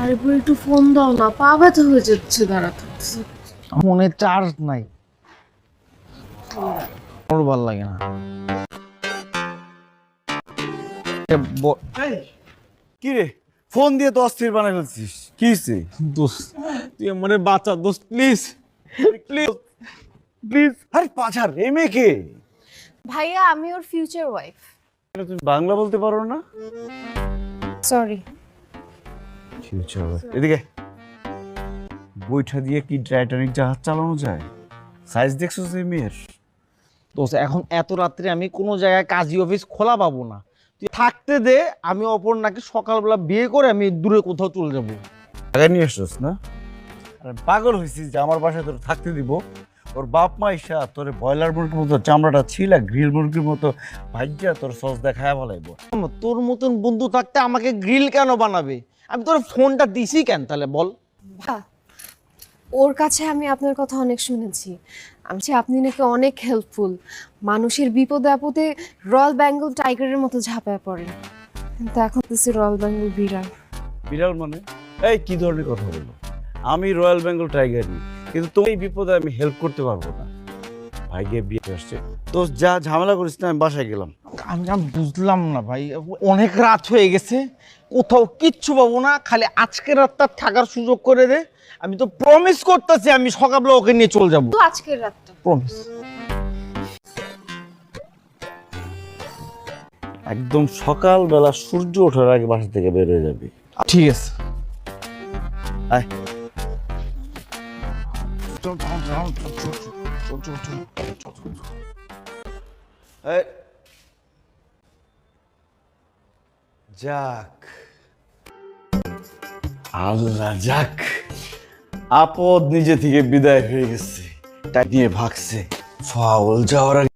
আরে বল একটু ফোন দাও না, পা ব্যথা হয়ে যাচ্ছে দাঁড়াতে। ফোনে চার্জ নাই, আমার ভালো লাগে না। কি রে, ফোন দিয়ে তো অস্থির বানাই ফেলছিস, কি হয়েছে? দোস্ত তুই আমারে বাঁচা দোস্ত, প্লিজ প্লিজ প্লিজ। আরে পাছার এই মেয়েকে ভাইয়া আমি ওর ফিউচার ওয়াইফ। তুমি বাংলা বলতে পারো না? সরি। এদিকে বইটা দিয়ে কি টাইটানিক জাহাজ চালানো যায়? সাইজ দেখছো এই মেয়ের? দোস্ত এখন এত রাত্রে আমি কোনো জায়গায় কাজী অফিস খোলা পাবো না, তুই থাকতে দে। আমি অপর নাকি সকালবেলা বিয়ে করে আমি দূরে কোথাও চলে যাবো। আগে নিয়ে আসছিস না? আরে পাগল হয়েছিস যে আমার বাসায় তোর থাকতে দিব? ওর বাপ মা ইসা তোর ব্রয়লার মুরগির মতো চামড়াটা ছিল, গ্রিল মুরগির মতো ভাজ্যা তোর সস দেখায় বলাইবো। তোর মতন বন্ধু থাকতে আমাকে গ্রিল কেন বানাবে? আমি তোর ফোনটা দিছি কেন তাহলে বল? ওর কাছে আমি আপনার কথা অনেক শুনেছি। আমি চাই আপনি নাকি অনেক হেল্পফুল, মানুষের বিপদে আপদে রয়্যাল বেঙ্গল টাইগারের মতো ঝাঁপায় পড়েন। কিন্তু এখন দেখছি রয়্যাল বেঙ্গল বিড়াল। বিড়াল মানে? এই কি ধরনের কথা বলো? আমি রয়্যাল বেঙ্গল টাইগারই, কিন্তু তুমি এই বিপদে আমি হেল্প করতে পারবো না। ভাই গিয়ে বিয়ে আসছে তো, যা ঝামেলা করিস না, আমি বাসায় গেলাম। আমি বুঝলাম না ভাই, অনেক রাত হয়ে গেছে, কোথাও কিচ্ছু পাবো না, খালি আজকের রাতটা থাকার সুযোগ করে দে। আমি তো প্রমিস করতেছি আমি সকালবেলা ওকে নিয়ে চলে যাবো, তো আজকের রাতটা প্রমিস। একদম সকালবেলা সূর্য ওঠার আগে বাসা থেকে বের হয়ে যাবি। ঠিক আছে। আয়। এই, যাক আল্লাহ, যাক আপদ নিজে থেকে বিদায় হয়ে গেছে, তাই নিয়ে ভাগছে। ফাউল যাওয়ার আগে